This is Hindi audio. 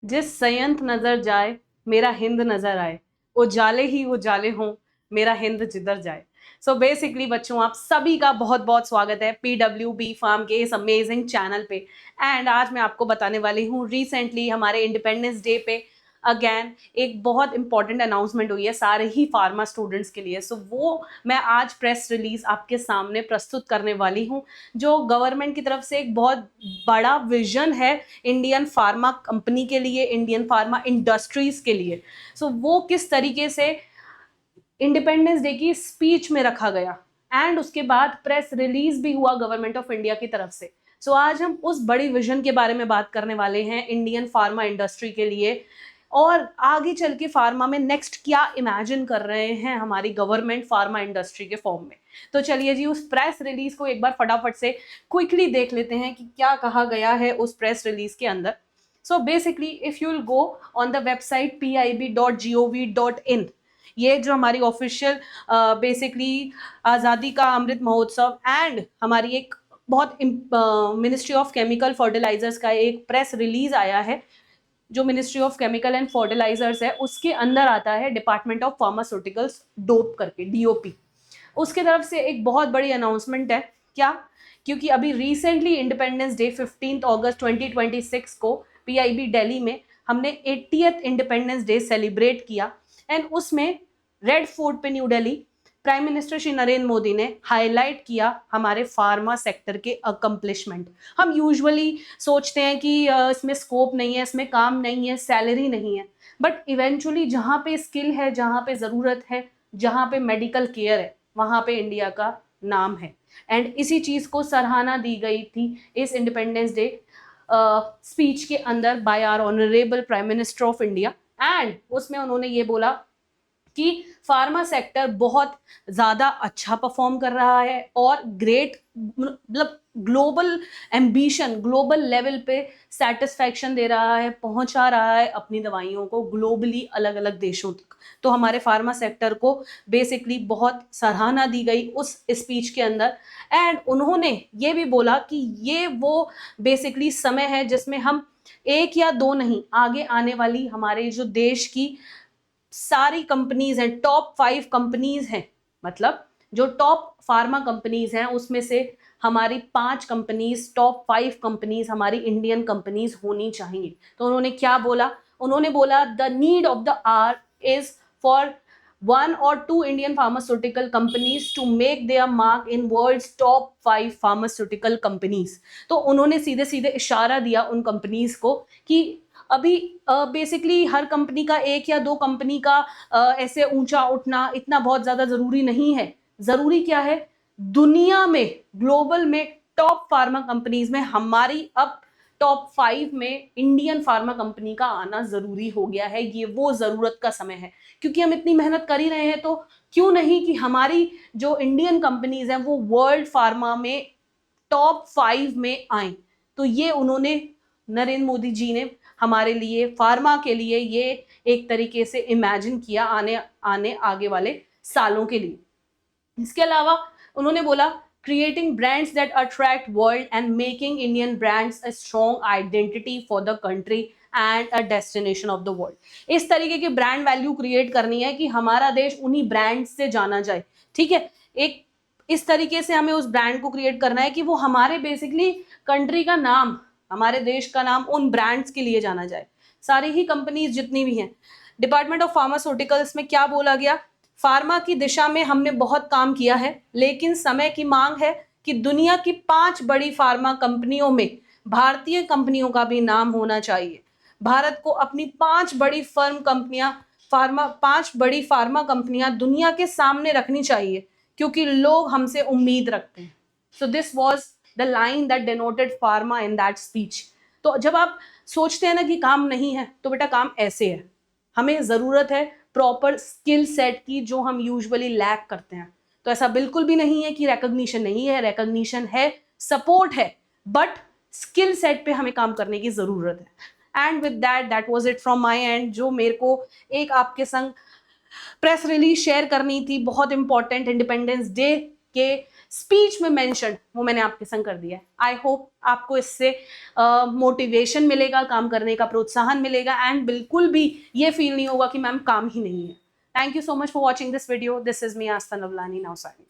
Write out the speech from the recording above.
जिस संयंत्र नजर जाए मेरा हिंद नजर आए, उजाले ही उजाले हों मेरा हिंद जिधर जाए। सो बेसिकली बच्चों, आप सभी का बहुत बहुत स्वागत है PWB फार्म के इस अमेजिंग चैनल पे। एंड आज मैं आपको बताने वाली हूँ, रिसेंटली हमारे इंडिपेंडेंस डे पे अगेन एक बहुत इंपॉर्टेंट अनाउंसमेंट हुई है सारे ही फार्मा स्टूडेंट्स के लिए। सो वो मैं आज प्रेस रिलीज आपके सामने प्रस्तुत करने वाली हूँ, जो गवर्नमेंट की तरफ से एक बहुत बड़ा विजन है इंडियन फार्मा कंपनी के लिए, इंडियन फार्मा इंडस्ट्रीज के लिए। सो वो किस तरीके से इंडिपेंडेंस डे की स्पीच में रखा गया एंड उसके बाद प्रेस रिलीज भी हुआ गवर्नमेंट ऑफ इंडिया की तरफ से। सो आज हम उस बड़ी विजन के बारे में बात करने वाले हैं इंडियन फार्मा इंडस्ट्री के लिए, और आगे चल के फार्मा में नेक्स्ट क्या इमेजिन कर रहे हैं हमारी गवर्नमेंट फार्मा इंडस्ट्री के फॉर्म में। तो चलिए जी, उस प्रेस रिलीज को एक बार फटाफट से क्विकली देख लेते हैं कि क्या कहा गया है उस प्रेस रिलीज के अंदर। So basically if you will go on the website pib.gov.in, ये जो हमारी ऑफिशियल बेसिकली आज़ादी का अमृत महोत्सव एंड हमारी एक बहुत मिनिस्ट्री ऑफ केमिकल फर्टिलाइजर्स का एक प्रेस रिलीज आया है, जो ministry of chemical and fertilisers है उसके अंदर आता है डिपार्टमेंट ऑफ फार्मास्यूटिकल्स डोप करके DOP। उसके तरफ से एक बहुत बड़ी अनाउंसमेंट है। क्या? क्योंकि अभी रिसेंटली इंडिपेंडेंस डे 15 अगस्त 2026 को PIB दिल्ली में हमने 80th इंडिपेंडेंस डे सेलिब्रेट किया एंड उसमें रेड फोर्ट पे new Delhi prime minister Shri Narendra Modi ने हाईलाइट किया हमारे फार्मा सेक्टर के अकम्पलिशमेंट। हम यूजुअली सोचते हैं कि इसमें स्कोप नहीं है, इसमें काम नहीं है, सैलरी नहीं है, बट इवेंचुअली जहाँ पे स्किल है, जहाँ पे ज़रूरत है, जहाँ पे मेडिकल केयर है, वहाँ पे इंडिया का नाम है। एंड इसी चीज़ को सराहना दी गई थी इस इंडिपेंडेंस डे स्पीच के अंदर by our honourable prime minister of India. And उसमें उन्होंने ये बोला कि फार्मा सेक्टर बहुत ज़्यादा अच्छा परफॉर्म कर रहा है और ग्रेट, मतलब ग्लोबल एम्बिशन, ग्लोबल लेवल पे सेटिस्फैक्शन दे रहा है, पहुंचा रहा है अपनी दवाइयों को ग्लोबली अलग अलग देशों तक। तो हमारे फार्मा सेक्टर को बेसिकली बहुत सराहना दी गई उस स्पीच के अंदर। एंड उन्होंने ये भी बोला कि ये वो बेसिकली समय है जिसमें हम एक या दो नहीं, आगे आने वाली हमारे जो देश की सारी कंपनीज हैं, टॉप 5 कंपनीज हैं, मतलब जो टॉप फार्मा कंपनीज हैं उसमें से हमारी 5 कंपनीज, टॉप 5 कंपनीज हमारी इंडियन कंपनीज होनी चाहिए। तो उन्होंने क्या बोला? उन्होंने बोला the need of the hour is for 1 or 2 Indian pharmaceutical companies to make their mark in world's top 5 pharmaceutical companies. तो उन्होंने सीधे सीधे इशारा दिया उन कंपनीज को कि अभी बेसिकली हर कंपनी का, एक या दो कंपनी का ऐसे ऊंचा उठना इतना बहुत ज़्यादा ज़रूरी नहीं है। ज़रूरी क्या है? दुनिया में, ग्लोबल में टॉप फार्मा कंपनीज में हमारी अब टॉप 5 में इंडियन फार्मा कंपनी का आना ज़रूरी हो गया है। ये वो ज़रूरत का समय है, क्योंकि हम इतनी मेहनत कर ही रहे हैं तो क्यों नहीं कि हमारी जो इंडियन कंपनीज हैं वो वर्ल्ड फार्मा में टॉप 5 में आए। तो ये उन्होंने, नरेंद्र मोदी जी ने हमारे लिए, फार्मा के लिए ये एक तरीके से इमेजिन किया आने आगे वाले सालों के लिए। इसके अलावा उन्होंने बोला creating brands that attract world and making Indian brands a strong identity for the country and a destination of the world. इस तरीके की ब्रांड वैल्यू क्रिएट करनी है कि हमारा देश उन्हीं ब्रांड से जाना जाए। ठीक है, एक इस तरीके से हमें उस ब्रांड को क्रिएट करना है कि वो हमारे बेसिकली कंट्री का नाम, हमारे देश का नाम उन ब्रांड्स के लिए जाना जाए। सारी ही कंपनीज जितनी भी हैं। डिपार्टमेंट ऑफ फार्मास्यूटिकल्स में क्या बोला गया? फार्मा की दिशा में हमने बहुत काम किया है, लेकिन समय की मांग है कि दुनिया की 5 बड़ी फार्मा कंपनियों में भारतीय कंपनियों का भी नाम होना चाहिए। भारत को अपनी 5 बड़ी फार्मा कंपनियां दुनिया के सामने रखनी चाहिए, क्योंकि लोग हमसे उम्मीद रखते हैं। So this was the line that denoted pharma in that speech. तो जब आप सोचते हैं ना कि काम नहीं है, तो बेटा काम ऐसे है। हमें ज़रूरत है प्रॉपर स्किल सेट की, जो हम यूजुअली लैक करते हैं। तो ऐसा बिल्कुल भी नहीं है कि रिकॉग्निशन नहीं है, रिकॉग्निशन है, सपोर्ट है, बट स्किल सेट पे हमें काम करने की ज़रूरत है। And with that was it from my and, जो मेरे को एक आपके संग प्रेस रिलीज शेयर करनी थी, बहुत इंपॉर्टेंट इंडिपेंडेंस डे के स्पीच में मेंशन, वो मैंने आपके संग कर दिया है। आई होप आपको इससे मोटिवेशन मिलेगा, काम करने का प्रोत्साहन मिलेगा, एंड बिल्कुल भी ये फील नहीं होगा कि मैम काम ही नहीं है। Thank you so much for watching this video. This is me Aastha Navlani, now signing.